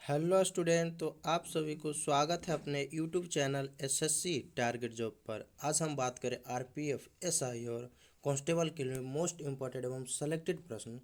Hello student. तो आप सभी को स्वागत है अपने YouTube channel SSC target job पर। आज हम बात करें आरपीएफ, एसआई और कांस्टेबल के लिए मोस्ट इम्पॉर्टेंट एवं सेलेक्टेड प्रश्न।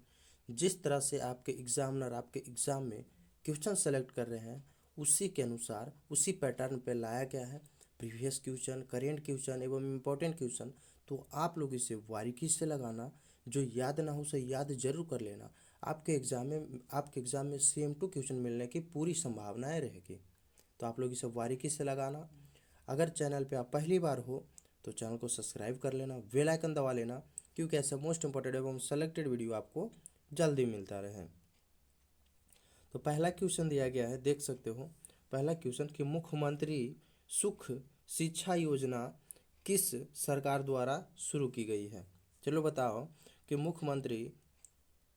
जिस तरह से आपके एग्जामिनर आपके एग्जाम में क्वेश्चन सेलेक्ट कर रहे हैं, उसी के अनुसार उसी पैटर्न पे लाया गया है प्रीवियस क्वेश्चन, करेंट क्वेश्चन एवं इम्पोर्टेंट क्वेश्चन। तो आप लोग इसे बारीकी से लगाना, जो याद ना हो उसे याद जरूर कर लेना। आपके एग्जाम में सेम टू क्वेश्चन मिलने की पूरी संभावनाएं रहेगी। तो आप लोग इसे बारीकी से लगाना। अगर चैनल पे आप पहली बार हो तो चैनल को सब्सक्राइब कर लेना, बेल आइकन दबा लेना, क्योंकि ऐसे मोस्ट इंपॉर्टेंट एवं सेलेक्टेड वीडियो आपको जल्दी मिलता रहे। तो पहला क्वेश्चन दिया गया है, देख सकते हो। पहला क्वेश्चन कि मुख्यमंत्री सुख शिक्षा योजना किस सरकार द्वारा शुरू की गई है। चलो बताओ कि मुख्यमंत्री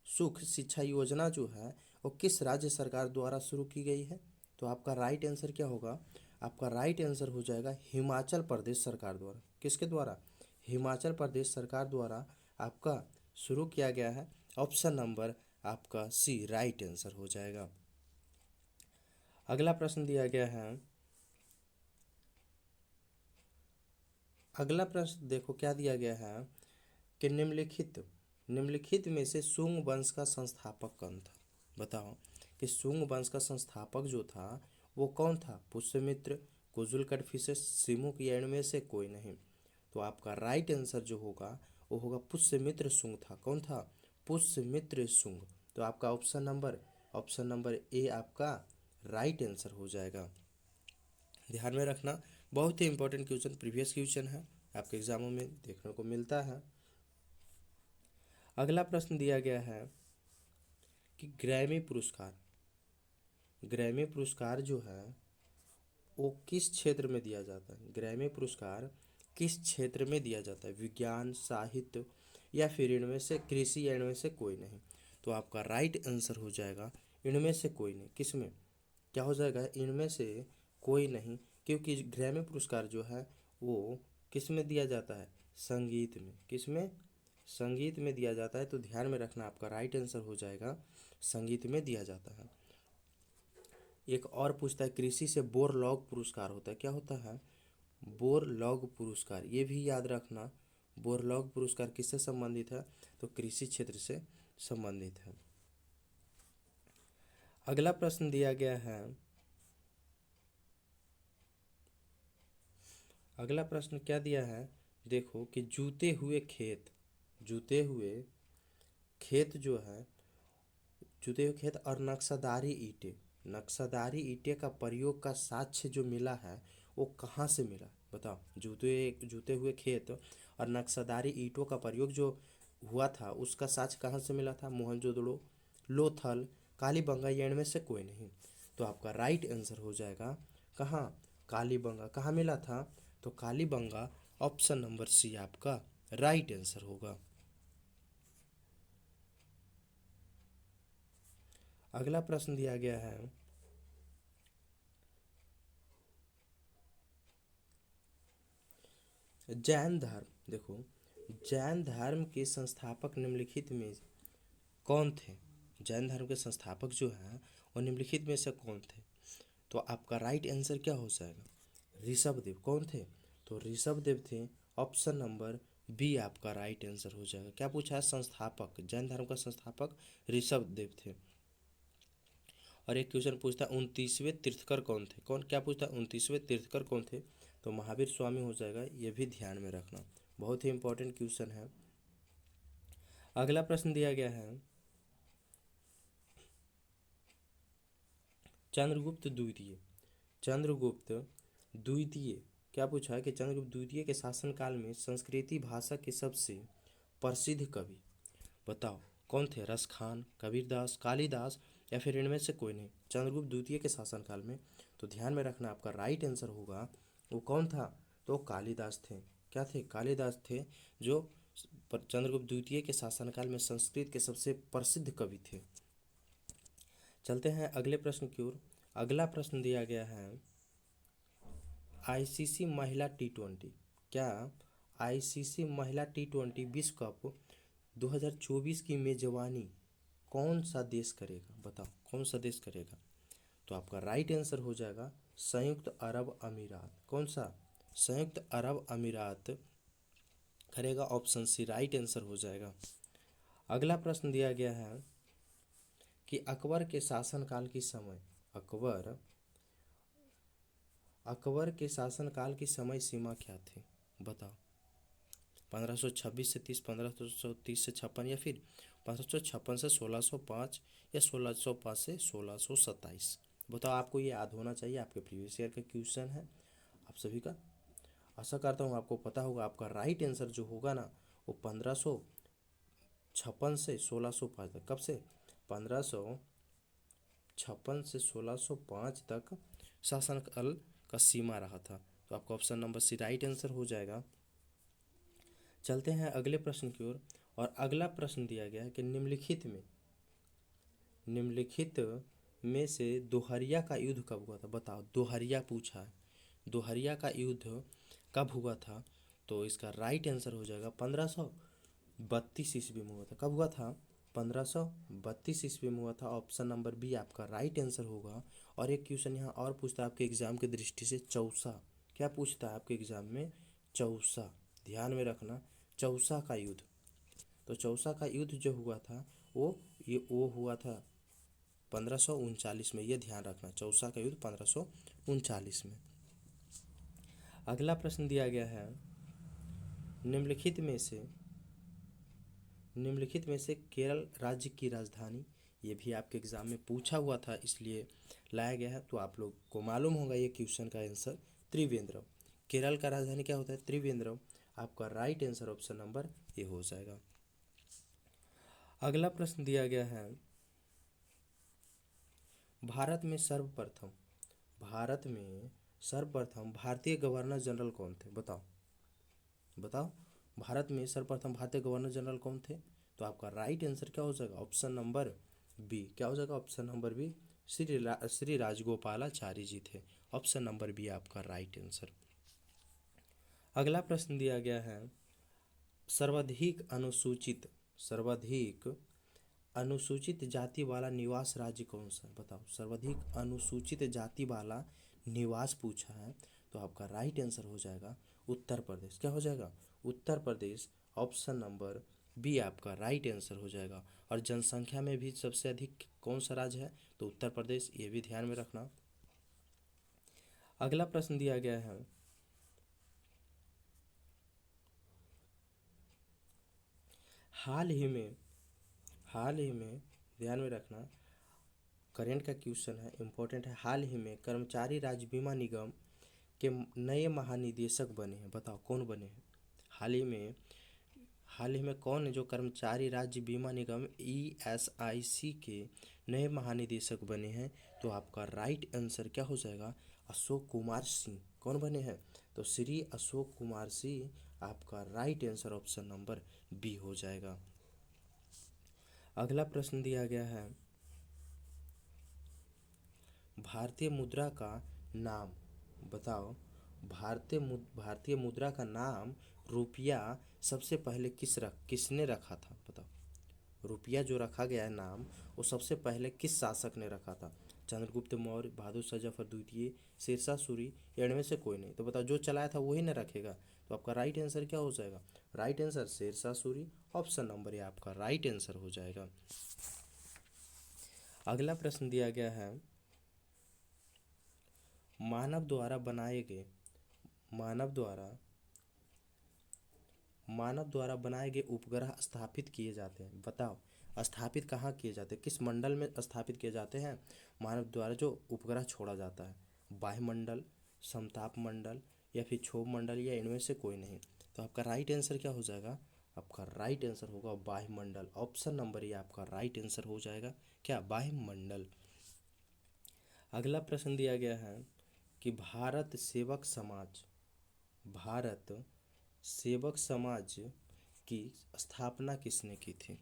सुख शिक्षा योजना जो है वो किस राज्य सरकार द्वारा शुरू की गई है। तो आपका राइट आंसर क्या होगा? आपका राइट आंसर हो जाएगा हिमाचल प्रदेश सरकार द्वारा। किसके द्वारा? हिमाचल प्रदेश सरकार द्वारा आपका शुरू किया गया है। ऑप्शन नंबर आपका सी राइट आंसर हो जाएगा। अगला प्रश्न दिया गया है। अगला प्रश्न देखो क्या दिया गया है कि निम्नलिखित में से सुंग वंश का संस्थापक कौन था। बताओ कि सुंग वंश का संस्थापक जो था वो कौन था? पुष्यमित्र, कुजुल कड़फिसेस, सिमुक, या इनमें से कोई नहीं। तो आपका राइट आंसर जो होगा वो होगा पुष्यमित्र सुंग था। कौन था? पुष्यमित्र सुंग। तो आपका ऑप्शन नंबर ए आपका राइट आंसर हो जाएगा। ध्यान में रखना, बहुत ही इंपॉर्टेंट क्वेश्चन, प्रीवियस क्वेश्चन है, आपके एग्जामों में देखने को मिलता है। अगला प्रश्न दिया गया है कि ग्रैमी पुरस्कार जो है वो किस क्षेत्र में दिया जाता है। ग्रैमी पुरस्कार किस क्षेत्र में दिया जाता है? विज्ञान, साहित्य, या फिर इनमें से कृषि, या इनमें से कोई नहीं। तो आपका राइट आंसर हो जाएगा इनमें से कोई नहीं। किस में क्या हो जाएगा? इनमें से कोई नहीं, क्योंकि ग्रैमी पुरस्कार जो है वो किस में दिया जाता है? संगीत में। किस में? संगीत में दिया जाता है। तो ध्यान में रखना, आपका राइट आंसर हो जाएगा संगीत में दिया जाता है। एक और पूछता है, कृषि से बोरलॉग पुरस्कार होता है। क्या होता है? बोरलॉग पुरस्कार, ये भी याद रखना। बोरलॉग पुरस्कार किससे संबंधित है? तो कृषि क्षेत्र से संबंधित है। अगला प्रश्न दिया गया है। अगला प्रश्न क्या दिया है? देखो कि जूते हुए खेत और नक्शेदारी ईंटें का प्रयोग का साक्ष्य जो मिला है वो कहाँ से मिला? बताओ। जूते हुए खेत और नक्शेदारी ईंटों का प्रयोग जो हुआ था उसका साक्ष्य कहाँ से मिला था? मोहनजोदड़ो, लोथल, कालीबंगा, या इनमें से कोई नहीं। तो आपका राइट आंसर हो जाएगा कहाँ? कालीबंगा। कहाँ मिला था? तो कालीबंगा। ऑप्शन नंबर सी आपका राइट आंसर होगा। अगला प्रश्न दिया गया है। जैन धर्म, देखो, जैन धर्म के संस्थापक निम्नलिखित में कौन थे? जैन धर्म के संस्थापक जो हैं वो निम्नलिखित में से कौन थे? तो आपका राइट आंसर क्या हो जाएगा? ऋषभदेव। कौन थे? तो ऋषभदेव थे। ऑप्शन नंबर बी आपका राइट आंसर हो जाएगा। क्या पूछा है? संस्थापक, जैन धर्म का संस्थापक ऋषभदेव थे। और एक क्वेश्चन पूछता है 29वें तीर्थकर कौन थे। क्या पूछता है? 29वें तीर्थकर कौन थे? तो महावीर स्वामी हो जाएगा। ये भी ध्यान में रखना, बहुत ही इंपॉर्टेंट क्वेश्चन है। अगला प्रश्न दिया गया है चंद्रगुप्त द्वितीय। क्या पूछा है कि चंद्रगुप्त द्वितीय के शासनकाल में संस्कृति भाषा के सबसे प्रसिद्ध कवि, बताओ कौन थे? रसखान, कबीरदास, कालिदास, या फिर इनमें से कोई नहीं। चंद्रगुप्त द्वितीय के शासनकाल में, तो ध्यान में रखना, आपका राइट आंसर होगा वो कौन था? तो कालिदास थे। क्या थे? कालिदास थे, जो चंद्रगुप्त द्वितीय के शासनकाल में संस्कृत के सबसे प्रसिद्ध कवि थे। चलते हैं अगले प्रश्न की ओर। अगला प्रश्न दिया गया है आईसीसी महिला टी20। क्या आईसीसी महिला टी20 विश्व कप 2024 की मेजबानी कौन सा देश करेगा? बताओ कौन सा देश करेगा? तो आपका राइट आंसर हो जाएगा संयुक्त अरब अमीरात। कौन सा? संयुक्त अरब अमीरात करेगा ऑप्शन सी राइट आंसर हो जाएगा। अगला प्रश्न दिया गया है कि अकबर के शासनकाल की समय अकबर के शासनकाल की समय सीमा क्या थी? बताओ। 1526 से 30, 1530 से 56, या फिर 1556 से 1605, या 1605 से 1627। बताओ, आपको ये याद होना चाहिए, आपके प्रीवियस ईयर का क्वेश्चन है आप सभी का। आशा करता हूँ आपको पता होगा। आपका राइट आंसर जो होगा ना वो 1556 से 1605 तक। कब से? 1556 से 1605 तक शासनकाल का सीमा रहा था। तो आपका option number C right answer हो जाएगा। चलते हैं अगले प्रश्न की ओर। और अगला प्रश्न दिया गया है कि निम्नलिखित में से दोहरिया का युद्ध कब हुआ था? बताओ। दोहरिया पूछा है, दोहरिया का युद्ध कब हुआ था? तो इसका राइट आंसर हो जाएगा 1532 ईस्वी में हुआ था। कब हुआ था? 1532 ईस्वी में हुआ था। ऑप्शन नंबर बी आपका राइट आंसर होगा। और एक क्वेश्चन यहाँ और पूछता है आपके एग्जाम की दृष्टि से, चौसा। क्या पूछता है आपके एग्जाम में? चौसा। ध्यान में रखना, चौसा का युद्ध। तो चौसा का युद्ध जो हुआ था वो हुआ था 1539 में। ये ध्यान रखना, चौसा का युद्ध 1539 में। अगला प्रश्न दिया गया है निम्नलिखित में से केरल राज्य की राजधानी। ये भी आपके एग्जाम में पूछा हुआ था, इसलिए लाया गया है। तो आप लोग को मालूम होगा ये क्वेश्चन का आंसर त्रिवेंद्रम। केरल का राजधानी क्या होता है? त्रिवेंद्रम। आपका राइट आंसर ऑप्शन नंबर ए हो जाएगा। अगला प्रश्न दिया गया है भारत में सर्वप्रथम भारतीय गवर्नर जनरल कौन थे? बताओ। भारत में सर्वप्रथम भारतीय गवर्नर जनरल कौन थे? तो आपका राइट आंसर क्या हो जाएगा? Option number B. क्या हो जाएगा? Option number B, Shri Rajagopalachari ji थे। ऑप्शन नंबर बी आपका राइट आंसर। अगला प्रश्न दिया गया है सर्वाधिक अनुसूचित जाति वाला निवास राज्य कौन सा है? बताओ। सर्वाधिक अनुसूचित जाति वाला निवास पूछा है। तो आपका राइट आंसर हो जाएगा उत्तर प्रदेश। क्या हो जाएगा? Uttar Pradesh. Option number B आपका राइट आंसर हो जाएगा। और जनसंख्या में भी सबसे अधिक कौन सा राज्य है? तो उत्तर प्रदेश। ये भी ध्यान में रखना। अगला प्रश्न दिया गया है हाल ही में ध्यान में रखना, करेंट का क्वेश्चन है, इंपॉर्टेंट है। हाल ही में कर्मचारी राज्य बीमा निगम के नए महानिदेशक बने हैं। बताओ कौन बने हैं? हाल ही में कौन है जो कर्मचारी राज्य बीमा निगम ESIC के नए महानिदेशक बने हैं? तो आपका राइट आंसर क्या हो जाएगा? अशोक कुमार सिंह। कौन बने हैं? तो श्री अशोक कुमार सिंह आपका right answer option number B हो जाएगा। अगला प्रश्न दिया गया है भारतीय मुद्रा का नाम। बताओ। भारतीय मुद्रा का नाम रुपया सबसे पहले किसने रखा था? बताओ। रुपया जो रखा गया है नाम, वो सबसे पहले किस शासक ने रखा था? चंद्रगुप्त मौर्य, बहादुर शाह जफर द्वितीय, शेरशाह सूरी, या इनमें से कोई नहीं? तो बताओ, जो चलाया था वही ना रखेगा। तो आपका राइट आंसर क्या हो जाएगा? Right answer Sher Shah Suri. Option number A आपका राइट आंसर हो जाएगा। अगला प्रश्न दिया गया है मानव द्वारा बनाए गए उपग्रह स्थापित किए जाते हैं। बताओ, स्थापित कहाँ किए जाते हैं? किस मंडल में स्थापित किए जाते हैं मानव द्वारा जो उपग्रह छोड़ा जाता है? वायुमंडल, समताप मंडल, या फिर क्षोभ मंडल, या इनमें से कोई नहीं? तो आपका राइट आंसर क्या हो जाएगा? आपका राइट आंसर होगा वायुमंडल। ऑप्शन नंबर ये आपका राइट आंसर हो जाएगा। क्या? वायुमंडल। अगला प्रश्न दिया गया है कि भारत सेवक समाज की स्थापना किसने की थी?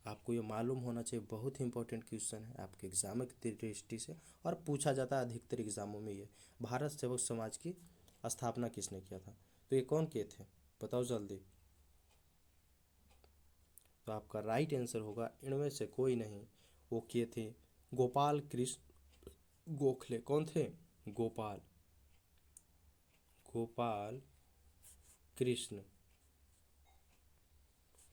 आपको ये मालूम होना चाहिए, बहुत ही इंपॉर्टेंट क्वेश्चन है आपके एग्जाम की दृष्टि से, और पूछा जाता है अधिकतर एग्जामों में। ये भारत सेवक समाज की स्थापना किसने किया था? तो ये कौन किए थे? बताओ जल्दी। तो आपका राइट आंसर होगा इनमें से कोई नहीं, वो किए थे गोखले कौन थे? गोपाल गोपाल कृष्ण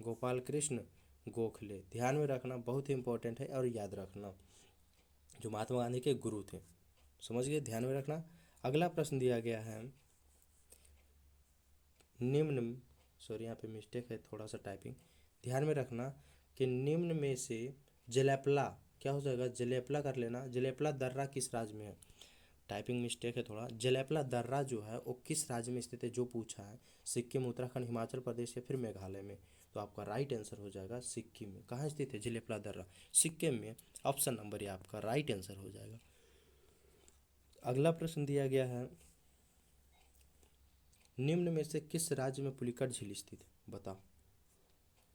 गोपाल कृष्ण गोखले। ध्यान में रखना, बहुत ही इंपॉर्टेंट है और याद रखना, जो महात्मा गांधी के गुरु थे। समझ गए, ध्यान में रखना। अगला प्रश्न दिया गया है, निम्न सॉरी यहाँ पे मिस्टेक है थोड़ा सा टाइपिंग, ध्यान में रखना कि निम्न में से जलेपला क्या हो जाएगा? जलेपला कर लेना। जलेपला दर्रा किस राज्य में है? टाइपिंग मिस्टेक है थोड़ा। जलेपला दर्रा जो है वो किस राज्य में स्थित है, जो पूछा है? सिक्किम, उत्तराखंड, हिमाचल प्रदेश या फिर मेघालय में? तो आपका राइट आंसर हो जाएगा सिक्किम में। कहाँ स्थित है जलेपला दर्रा? सिक्किम में। ऑप्शन नंबर ये आपका राइट आंसर हो जाएगा। अगला प्रश्न दिया गया है, निम्न में से किस राज्य में पुलिकट झील स्थित है? बताओ,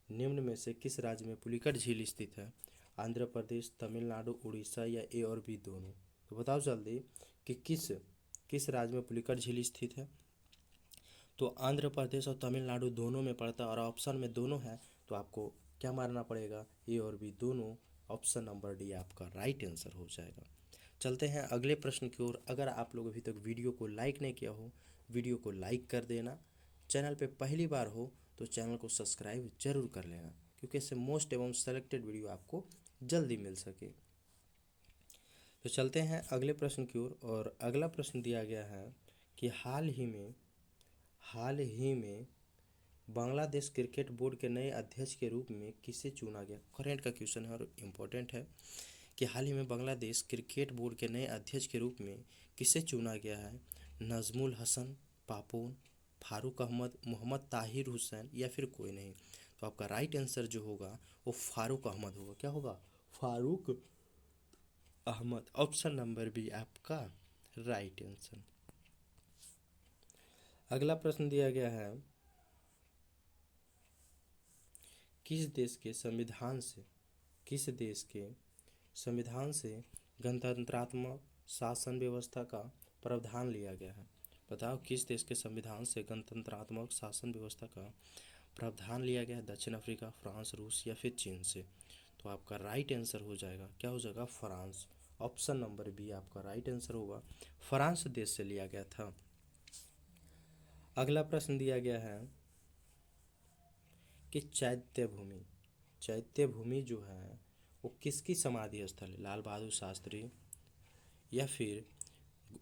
निम्न में से किस राज्य में पुलिकट झील स्थित है? आंध्र प्रदेश, तमिलनाडु, उड़ीसा या ए और बी दोनों? तो बताओ जल्दी कि किस किस राज्य में पुलिकट झील स्थित है? तो आंध्र प्रदेश और तमिलनाडु दोनों में पड़ता है, और ऑप्शन में दोनों है, तो आपको क्या मारना पड़ेगा? ए और बी दोनों। ऑप्शन नंबर डी आपका राइट आंसर हो जाएगा। चलते हैं अगले प्रश्न की ओर। अगर आप लोग अभी तक वीडियो को लाइक नहीं किया हो, वीडियो को लाइक कर देना। चैनल पे पहली बार हो तो चैनल को सब्सक्राइब जरूर कर लेना, क्योंकि इससे मोस्ट एवं सेलेक्टेड वीडियो आपको जल्दी मिल सके। तो चलते हैं अगले प्रश्न की ओर। और अगला प्रश्न दिया गया है कि हाल ही में बांग्लादेश क्रिकेट बोर्ड के नए अध्यक्ष के रूप में किसे चुना गया? करेंट का क्वेश्चन है और इम्पोर्टेंट है कि हाल ही में बांग्लादेश क्रिकेट बोर्ड के नए अध्यक्ष के रूप में किसे चुना गया है? नजमुल हसन पापोन, फारूक अहमद, मोहम्मद ताहिर हुसैन या फिर कोई नहीं? तो आपका राइट आंसर जो होगा वो फारूक अहमद होगा। क्या होगा? Farooq Ahmed. Option number B आपका राइट आंसर। अगला प्रश्न दिया गया है, किस देश के संविधान से गणतंत्रात्मक शासन व्यवस्था का प्रावधान लिया गया है? बताओ, किस देश के संविधान से गणतंत्रात्मक शासन व्यवस्था का प्रावधान लिया गया है? दक्षिण अफ्रीका, फ्रांस, रूस या फिर चीन से? तो आपका राइट आंसर हो जाएगा, क्या हो जाएगा? फ्रांस। ऑप्शन नंबर बी आपका राइट आंसर होगा, फ्रांस देश से लिया गया था। अगला प्रश्न दिया गया है कि चैत्य भूमि जो है वो किसकी समाधि स्थल है? लाल बहादुर शास्त्री या फिर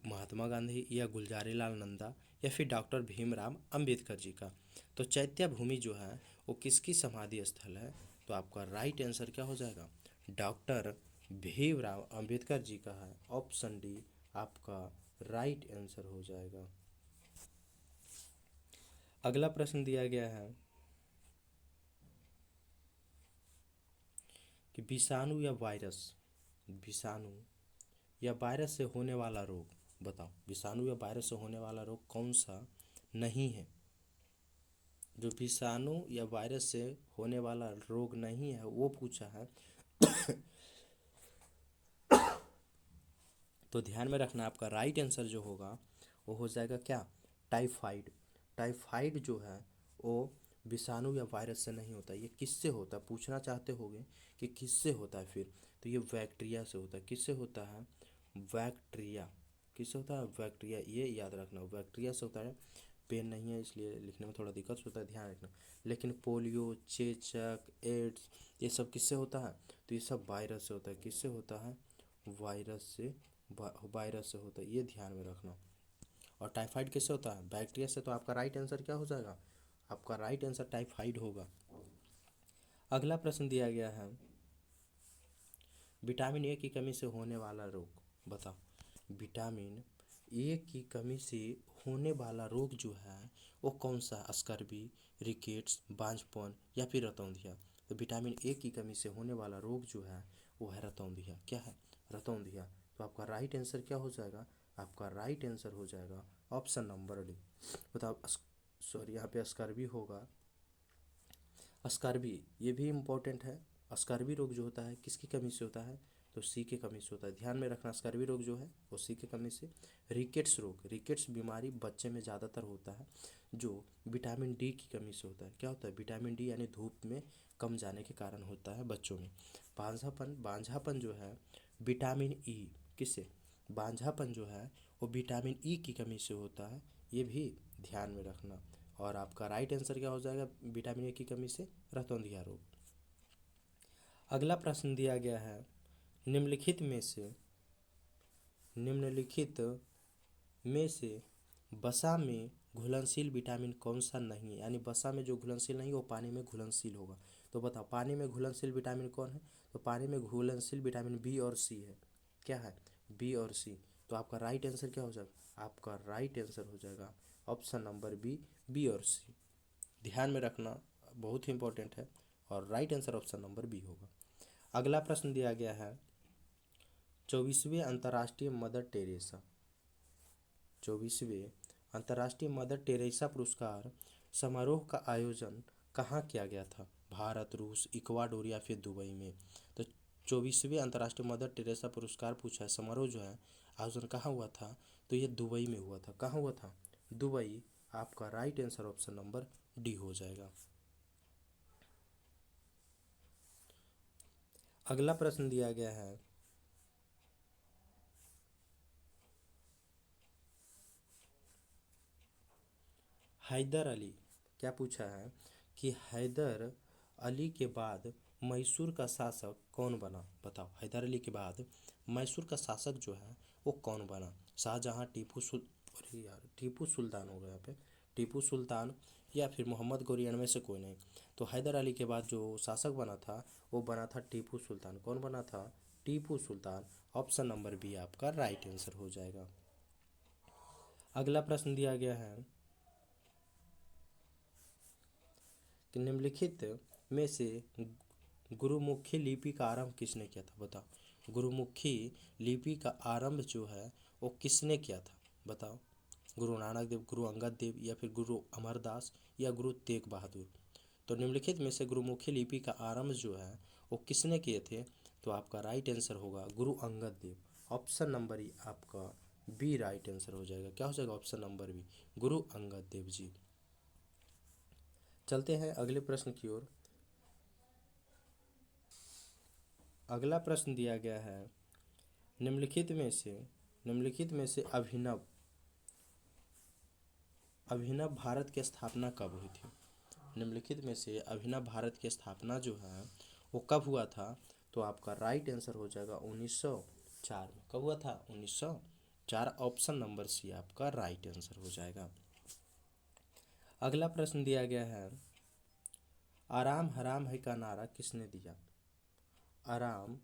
महात्मा गांधी या गुलजारी लाल नंदा या फिर डॉक्टर भीमराव अंबेडकर जी का? तो चैत्य भूमि जो है वो किसकी समाधि स्थल है? तो आपका राइट आंसर क्या हो जाएगा? डॉक्टर भीमराव अंबेडकर जी का है। ऑप्शन डी आपका राइट आंसर हो जाएगा। अगला प्रश्न दिया गया है कि विषाणु या वायरस से होने वाला रोग, बताओ विषाणु या वायरस से होने वाला रोग कौन सा नहीं है? जो विषाणु या वायरस से होने वाला रोग नहीं है वो पूछा है। तो ध्यान में रखना, आपका राइट आंसर जो होगा वो हो जाएगा क्या? टाइफाइड। टाइफाइड जो है वो विषाणु या वायरस से नहीं होता। ये किससे होता है पूछना चाहते होगे कि किससे होता है फिर? तो ये बैक्टीरिया से होता है। किससे होता है? बैक्टीरिया। किससे होता है? बैक्टीरिया। ये याद रखना, बैक्टीरिया से होता है। पेन नहीं है इसलिए लिखने में थोड़ा दिक्कत होता है, ध्यान रखना। लेकिन पोलियो, चेचक, एड्स ये सब किससे होता है? तो ये सब वायरस से होता है। किससे होता है? वायरस से होता है, ये ध्यान में रखना। और टाइफाइड किससे होता है? बैक्टीरिया से। तो आपका राइट आंसर क्या हो जाएगा? आपका राइट आंसर टाइफाइड होगा। अगला प्रश्न दिया गया है, विटामिन ए की कमी से होने वाला रोग, बताओ विटामिन ए की कमी से होने वाला रोग जो है वो कौन सा? स्कर्वी, रिकेट्स, बांझपन या फिर रतौंधिया? तो विटामिन ए की कमी से होने वाला रोग जो है वो है रतौंधिया। क्या है? रतौंधिया। तो आपका राइट आंसर क्या हो जाएगा? आपका राइट आंसर हो जाएगा ऑप्शन नंबर डी। बताओ सॉरी यहाँ पे स्कर्वी होगा। स्कर्वी ये भी इम्पोर्टेंट है। स्कर्वी रोग जो होता है किसकी कमी से होता है? तो सी की कमी से होता है। ध्यान में रखना, स्कर्वी रोग जो है वो सी की कमी से। रिकेट्स रोग, रिकेट्स बीमारी बच्चे में ज़्यादातर होता है जो विटामिन डी की कमी से होता है। क्या होता है? विटामिन डी यानी धूप में कम जाने के कारण होता है बच्चों में। बांझापन जो है विटामिन ई किससे? बांझापन जो है वो विटामिन ई की कमी से होता है, ये भी ध्यान में रखना। और आपका राइट आंसर क्या हो जाएगा विटामिन ए की कमी से? रतौंधिया रोग। अगला प्रश्न दिया गया है, निम्नलिखित में से वसा में घुलनशील विटामिन कौन सा नहीं है, यानी वसा में जो घुलनशील नहीं वो पानी में घुलनशील होगा। तो बताओ पानी में घुलनशील विटामिन कौन है? तो पानी में घुलनशील विटामिन बी और सी है। क्या है? बी और सी। तो आपका राइट आंसर क्या हो जाएगा? आपका राइट आंसर हो जाएगा ऑप्शन नंबर बी, बी और सी। ध्यान में रखना, बहुत ही इंपॉर्टेंट है, और right answer option number B होगा। अगला प्रश्न दिया गया है, 24वें अंतर्राष्ट्रीय मदर टेरेसा 24वें अंतर्राष्ट्रीय मदर टेरेसा पुरस्कार समारोह का आयोजन कहाँ किया गया था? भारत, रूस, इक्वाडोर या फिर दुबई में? तो 24वें अंतर्राष्ट्रीय मदर टेरेसा पुरस्कार पूछा है, समारोह जो है आयोजन कहाँ हुआ था? तो ये दुबई में हुआ था। कहाँ हुआ था? दुबई। आपका right answer option number D हो जाएगा। अगला प्रश्न दिया गया है, हैदर अली। क्या पूछा है कि हैदर अली के बाद मैसूर का शासक कौन बना? बताओ हैदर अली के बाद मैसूर का शासक जो है वो कौन बना? शाहजहां, अरे यार टीपू सुल्तान हो गया यहाँ पे, टीपू सुल्तान या फिर मोहम्मद गौरी, इनमें से कोई नहीं। तो हैदर अली के बाद जो शासक बना था वो बना था टीपू सुल्तान। कौन बना था? Tipu Sultan. Option number B आपका राइट आंसर हो जाएगा। अगला प्रश्न दिया गया है कि निम्नलिखित में से गुरुमुखी लिपि का आरंभ किसने किया था? बताओ गुरुमुखी लिपि का आरंभ जो है वो किसने किया था? बताओ गुरु नानक देव, गुरु अंगद देव या फिर गुरु अमरदास या गुरु तेग बहादुर? तो निम्नलिखित में से गुरुमुखी लिपि का आरंभ जो है वो किसने किए थे? तो आपका राइट आंसर होगा गुरु अंगद देव। ऑप्शन नंबर ही आपका बी राइट आंसर हो जाएगा। क्या हो जाएगा? Option number B, Guru Angad Dev ji. चलते हैं अगले प्रश्न की ओर। अगला प्रश्न दिया गया है, निम्नलिखित में से अभिनव भारत की स्थापना कब हुई थी? निम्नलिखित में से अभिनव भारत की स्थापना जो है वो कब हुआ था? तो आपका राइट आंसर हो जाएगा 1904 में। कब हुआ था? 1904। ऑप्शन नंबर सी आपका राइट आंसर हो जाएगा। अगला प्रश्न दिया गया है, आराम हराम है का नारा किसने दिया? आराम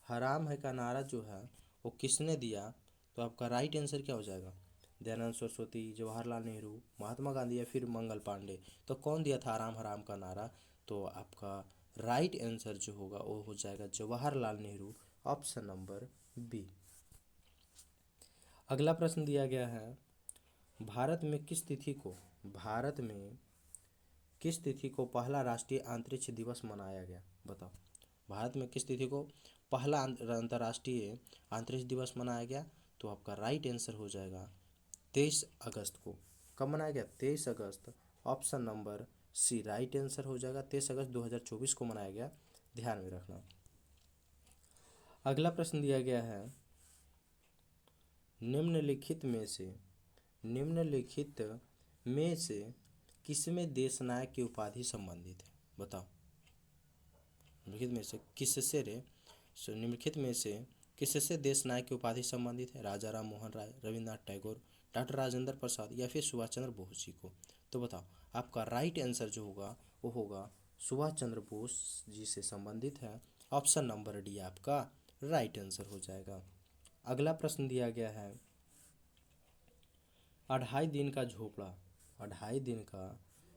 हराम है का नारा जो है वो किसने दिया? तो आपका राइट आंसर क्या हो जाएगा? दयानंद सरस्वती, जवाहरलाल नेहरू, महात्मा गांधी या फिर मंगल पांडे? तो कौन दिया था आराम हराम का नारा? तो आपका राइट आंसर जो होगा वो हो जाएगा Jawaharlal Nehru. Option number B. अगला प्रश्न दिया गया है, भारत में किस तिथि को पहला राष्ट्रीय अंतरिक्ष दिवस मनाया गया? बताओ भारत में किस तिथि को पहला अंतर्राष्ट्रीय अंतरिक्ष दिवस मनाया गया? तो आपका राइट आंसर हो जाएगा 23 अगस्त को। कब मनाया गया? 23 अगस्त। Option number C right answer हो जाएगा। 23 अगस्त 2024 को मनाया गया। ध्यान में रखना। अगला प्रश्न दिया गया है, निम्नलिखित में से किसमें देश नायक की उपाधि संबंधित है? बताओ निम्नलिखित में से किससे देश नायक की उपाधि संबंधित है? राजा राम मोहन राय, रविन्द्रनाथ टैगोर, डॉक्टर राजेंद्र प्रसाद या फिर सुभाष चंद्र बोस जी को? तो बताओ आपका राइट आंसर जो होगा वो होगा सुभाष चंद्र बोस जी से संबंधित है। ऑप्शन नंबर डी आपका राइट आंसर हो जाएगा। अगला प्रश्न दिया गया है, अढ़ाई दिन का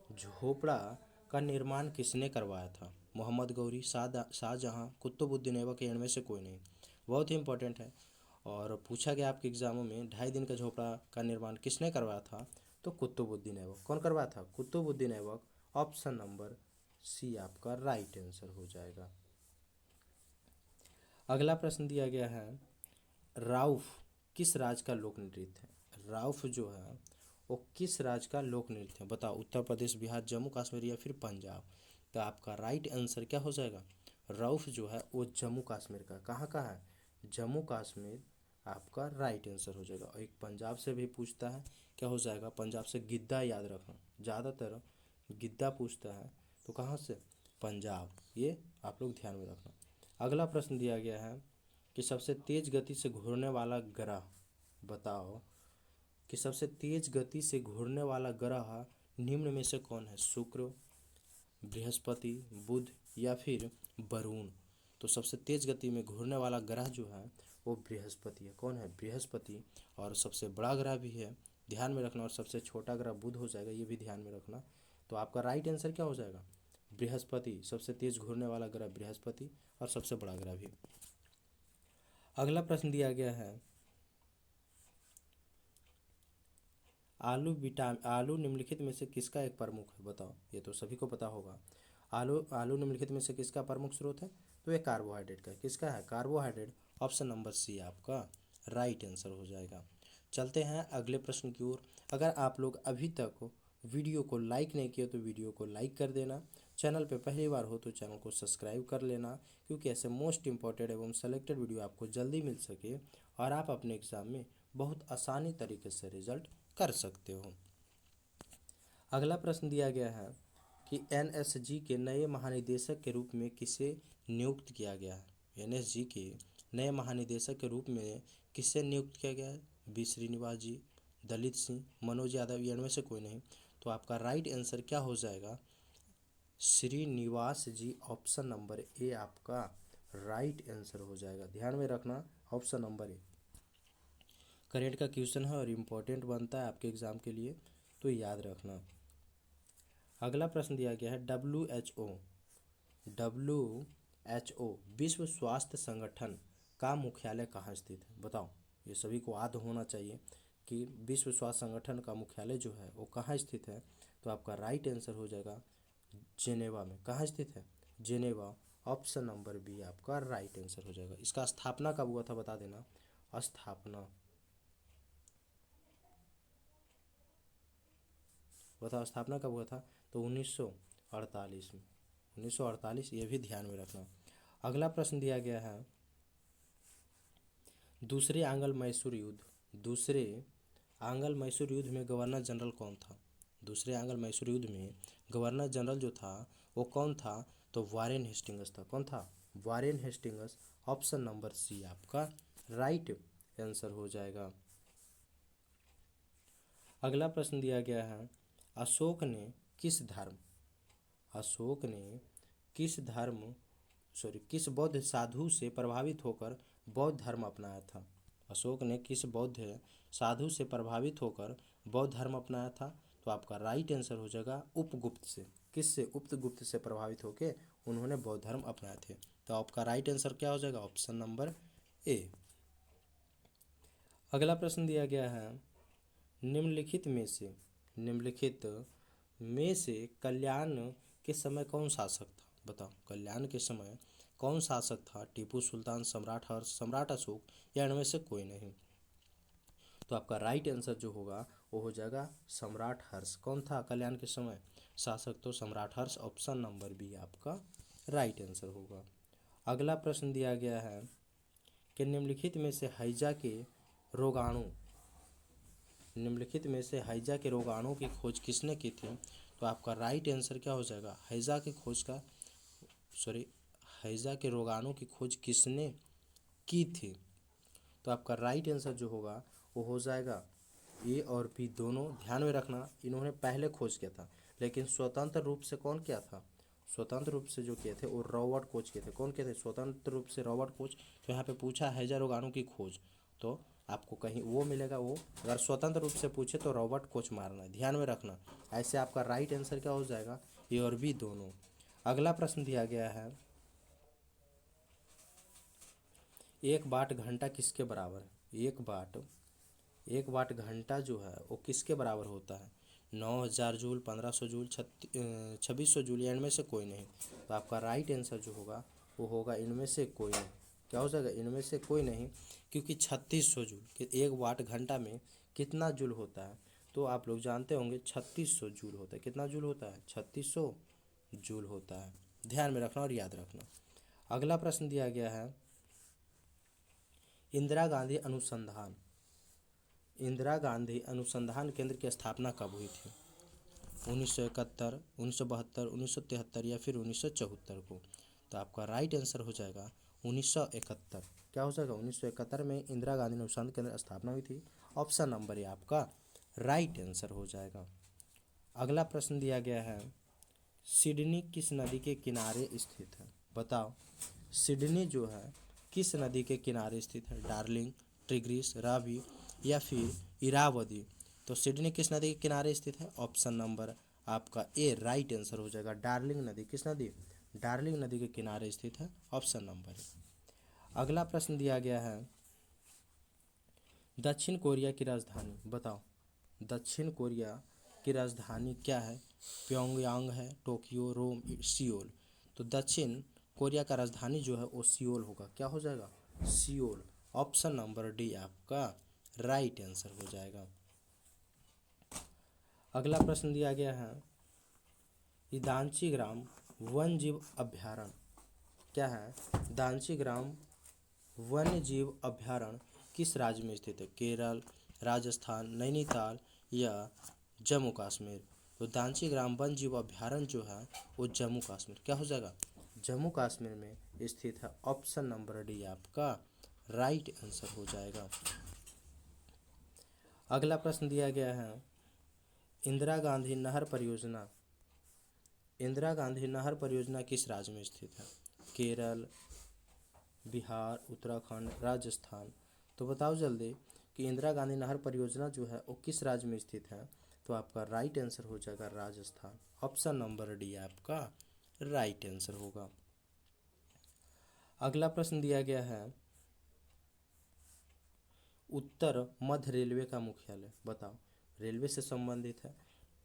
झोपड़ा का निर्माण किसने करवाया था? मोहम्मद गौरी, शाहजहां, कुतुबुद्दीन ऐबक, इनमें से कोई नहीं। बहुत ही इंपॉर्टेंट है और पूछा गया आपके एग्जामों में, 2.5 दिन का झोपड़ा का निर्माण किसने करवाया था? तो कुतुबुद्दीन ऐबक। कौन करवाया था? Qutubuddin Aibak. Option number C आपका राइट आंसर हो जाएगा। अगला प्रश्न दिया गया है, राउफ किस राज्य का लोक नृत्य है? राउफ जो है वो किस राज्य का लोक नृत्य है? बताओ उत्तर प्रदेश, बिहार, जम्मू कश्मीर या फिर पंजाब? तो आपका राइट आंसर क्या हो जाएगा? राउफ जो है वो जम्मू कश्मीर का। कहाँ का है? जम्मू कश्मीर आपका राइट आंसर हो जाएगा। और एक पंजाब से भी पूछता है, क्या हो जाएगा, पंजाब से गिद्दा याद रखना, ज़्यादातर गिद्दा पूछता है, तो कहाँ से, पंजाब, ये आप लोग ध्यान में रखना। अगला प्रश्न दिया गया है कि सबसे तेज गति से घूरने वाला ग्रह, बताओ कि सबसे तेज गति से घूरने वाला ग्रह निम्न में से कौन है, शुक्र, बृहस्पति, बुध या फिर वरुण। तो सबसे तेज गति में घूरने वाला ग्रह जो है वो बृहस्पति है। कौन है, बृहस्पति। और सबसे बड़ा ग्रह भी है, ध्यान में रखना। और सबसे छोटा ग्रह बुध हो जाएगा, ये भी ध्यान में रखना। तो आपका राइट आंसर क्या हो जाएगा, बृहस्पति। सबसे तेज घूरने वाला ग्रह बृहस्पति और सबसे बड़ा ग्रह भी। अगला प्रश्न दिया गया है, आलू निम्नलिखित में से किसका एक प्रमुख है, बताओ। ये तो सभी को पता होगा। आलू निम्नलिखित में से किसका प्रमुख स्रोत है, तो ये कार्बोहाइड्रेट का है। किसका है, कार्बोहाइड्रेट। ऑप्शन नंबर सी आपका राइट आंसर हो जाएगा। चलते हैं अगले प्रश्न की ओर। अगर आप लोग अभी तक वीडियो को लाइक नहीं किए तो वीडियो को लाइक कर देना। चैनल पे पहली बार हो तो चैनल को सब्सक्राइब कर लेना, क्योंकि ऐसे मोस्ट इंपॉर्टेंट एवं सेलेक्टेड वीडियो आपको जल्दी मिल सके और आप अपने एग्ज़ाम में बहुत आसानी तरीके से रिजल्ट कर सकते हो। अगला प्रश्न दिया गया है कि एनएसजी के नए महानिदेशक के रूप में किसे नियुक्त किया गया है। एनएसजी के नए महानिदेशक के रूप में किसे नियुक्त किया गया है, बी श्रीनिवास जी, दलित सिंह, मनोज यादव, या इनमें से कोई नहीं। तो आपका राइट आंसर क्या हो जाएगा, श्रीनिवास जी। ऑप्शन नंबर ए आपका राइट आंसर हो जाएगा। ध्यान में रखना, ऑप्शन नंबर ए करेंट का क्वेश्चन है और इम्पोर्टेंट बनता है आपके एग्ज़ाम के लिए, तो याद रखना। अगला प्रश्न दिया गया है, WHO विश्व स्वास्थ्य संगठन का मुख्यालय कहाँ स्थित है, बताओ। ये सभी को याद होना चाहिए कि विश्व स्वास्थ्य संगठन का मुख्यालय जो है वो कहाँ स्थित है। तो आपका राइट आंसर हो जाएगा जेनेवा में। कहाँ स्थित है, जेनेवा। ऑप्शन नंबर बी आपका राइट आंसर हो जाएगा। इसका स्थापना कब हुआ था, बता देना। स्थापना बताओ, स्थापना कब हुआ था, तो 1948 में। 1948, ये भी ध्यान में रखना। अगला प्रश्न दिया गया है, दूसरे आंग्ल मैसूर युद्ध में गवर्नर जनरल कौन था। दूसरे आंग्ल मैसूर युद्ध में गवर्नर जनरल जो था वो कौन था, तो वारेन हेस्टिंग्स था। कौन था, Warren Hastings. Option number C आपका राइट आंसर हो जाएगा। अगला प्रश्न दिया गया है, अशोक ने किस बौद्ध साधु से प्रभावित होकर बौद्ध धर्म अपनाया था। अशोक ने किस बौद्ध साधु से प्रभावित होकर बौद्ध धर्म अपनाया था। तो आपका राइट आंसर हो जाएगा उपगुप्त से। किससे, उपगुप्त से प्रभावित होकर उन्होंने बौद्ध धर्म अपनाए थे। तो आपका राइट आंसर क्या हो जाएगा, ऑप्शन नंबर ए। अगला प्रश्न दिया गया है, निम्नलिखित में से कल्याण के समय कौन शासक था, बताओ। कल्याण के समय कौन शासक था, टीपू सुल्तान, सम्राट हर्ष, सम्राट अशोक, या इनमें से कोई नहीं। तो आपका राइट आंसर जो होगा वो हो जाएगा सम्राट हर्ष। कौन था कल्याण के समय शासक, तो सम्राट हर्ष। ऑप्शन नंबर बी आपका राइट आंसर होगा। अगला प्रश्न दिया गया है कि निम्नलिखित में से हैजा के रोगाणु की खोज किसने की थी। तो आपका राइट आंसर क्या हो जाएगा, हैजा के रोगाणु की खोज किसने की थी। तो आपका राइट आंसर जो होगा वो हो जाएगा ए और बी दोनों। ध्यान में रखना, इन्होंने पहले खोज किया था, लेकिन स्वतंत्र रूप से कौन किया था, स्वतंत्र रूप से जो किए थे वो रॉबर्ट कोच किए थे। कौन किए थे, स्वतंत्र रूप से रॉबर्ट कोच। तो यहाँ पे पूछा हैजा रोगाणु की खोज, तो आपको कहीं वो मिलेगा, वो अगर स्वतंत्र रूप से पूछे तो रॉबर्ट कोच मारना है। ध्यान में रखना, ऐसे आपका राइट आंसर क्या हो जाएगा, ए और बी दोनों। अगला प्रश्न दिया गया है, एक वाट घंटा किसके बराबर है। एक वाट घंटा जो है वो किसके बराबर होता है, 9000 जूल, 1500 जूल, 2600 जूल, या इनमें से कोई नहीं। तो आपका राइट आंसर जो होगा वो होगा इनमें से कोई नहीं। क्या हो जाएगा, इनमें से कोई नहीं, क्योंकि 3600 जूल कि एक वाट घंटा में कितना जूल होता है, तो आप लोग जानते होंगे 3600 जूल होता है। कितना जूल होता है, 3600 जूल होता है। ध्यान में रखना और याद रखना। अगला प्रश्न दिया गया है, इंदिरा गांधी अनुसंधान केंद्र की स्थापना कब हुई थी? 1971, 1972, 1973 या फिर 1974 को? तो आपका राइट आंसर हो जाएगा 1971। क्या हो जाएगा? 1971 में इंदिरा गांधी अनुसंधान केंद्र स्थापना हुई थी। ऑप्शन नंबर ये आपका राइट आंसर हो जाएगा। अगला प्रश्न दिया गया है, सिडनी किस नदी के किनारे स्थित है? बताओ, सिडनी जो है किस नदी के किनारे स्थित है? डार्लिंग, टिग्रिस, रावी या फिर इरावदी? तो सिडनी किस नदी के किनारे स्थित है? ऑप्शन नंबर आपका ए राइट आंसर हो जाएगा। डार्लिंग नदी किस नदी? डार्लिंग नदी के किनारे स्थित है। ऑप्शन नंबर ए। अगला प्रश्न दिया गया है, दक्षिण कोरिया की राजधानी बताओ। दक्षिण कोरिया की राजधानी क्या है? प्योंगयांग है, टोक्यो, रोम, सियोल? तो दक्षिण कोरिया का राजधानी जो है वो सियोल होगा। क्या हो जाएगा? सियोल। ऑप्शन नंबर डी आपका राइट आंसर हो जाएगा। अगला प्रश्न दिया गया है, दांचीग्राम वन्य जीव अभ्यारण्य क्या है? दांचीग्राम वन्य जीव अभ्यारण्य किस राज्य में स्थित है? केरल, राजस्थान, नैनीताल या जम्मू कश्मीर? तो दांचीग्राम वन्य जीव अभ्यारण्य जो है वो जम्मू कश्मीर, क्या हो जाएगा? जम्मू कश्मीर में स्थित है। ऑप्शन नंबर डी आपका राइट आंसर हो जाएगा। अगला प्रश्न दिया गया है, इंदिरा गांधी नहर परियोजना किस राज्य में स्थित है? केरल, बिहार, उत्तराखंड, राजस्थान? तो बताओ जल्दी कि इंदिरा गांधी नहर परियोजना जो है वो किस राज्य में स्थित है? तो आपका राइट आंसर हो जाएगा राजस्थान। ऑप्शन नंबर डी आपका राइट आंसर होगा। अगला प्रश्न दिया गया है, उत्तर मध्य रेलवे का मुख्यालय बताओ। रेलवे से संबंधित है।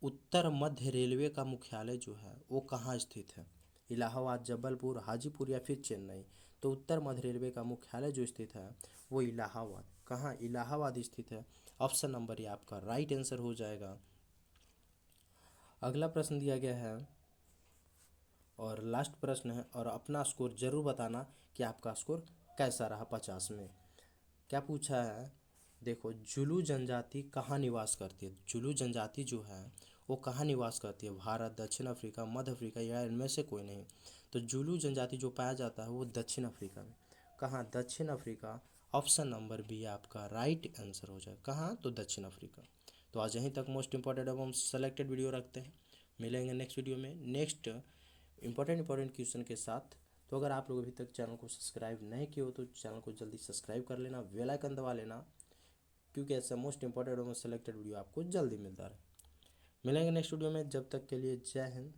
उत्तर मध्य रेलवे का मुख्यालय जो है वो कहाँ स्थित है? इलाहाबाद, जबलपुर, हाजीपुर या फिर चेन्नई? तो उत्तर मध्य रेलवे का मुख्यालय जो स्थित है वो इलाहाबाद। कहाँ? इलाहाबाद स्थित है। ऑप्शन नंबर ये आपका राइट आंसर हो जाएगा। अगला प्रश्न दिया गया है और लास्ट प्रश्न है, और अपना स्कोर जरूर बताना कि आपका स्कोर कैसा रहा 50 में। क्या पूछा है? देखो, जुलू जनजाति कहाँ निवास करती है? जुलू जनजाति जो है वो कहाँ निवास करती है? भारत, दक्षिण अफ्रीका, मध्य अफ्रीका या इनमें से कोई नहीं? तो जुलू जनजाति जो पाया जाता है वो दक्षिण अफ्रीका में। कहाँ? दक्षिण अफ्रीका। ऑप्शन नंबर बी आपका राइट आंसर हो जाए। कहाँ? तो दक्षिण अफ्रीका। तो आज यहीं तक मोस्ट इंपॉर्टेंट अब हम सेलेक्टेड वीडियो रखते हैं। मिलेंगे नेक्स्ट वीडियो में नेक्स्ट इंपॉर्टेंट क्वेश्चन के साथ। तो अगर आप लोग अभी तक चैनल को सब्सक्राइब नहीं किए हो तो चैनल को जल्दी सब्सक्राइब कर लेना, बेल आइकन दबा लेना, क्योंकि ऐसा मोस्ट इंपॉर्टेंट और सेलेक्टेड वीडियो आपको जल्दी मिलता रहे। मिलेंगे नेक्स्ट वीडियो में, जब तक के लिए जय हिंद।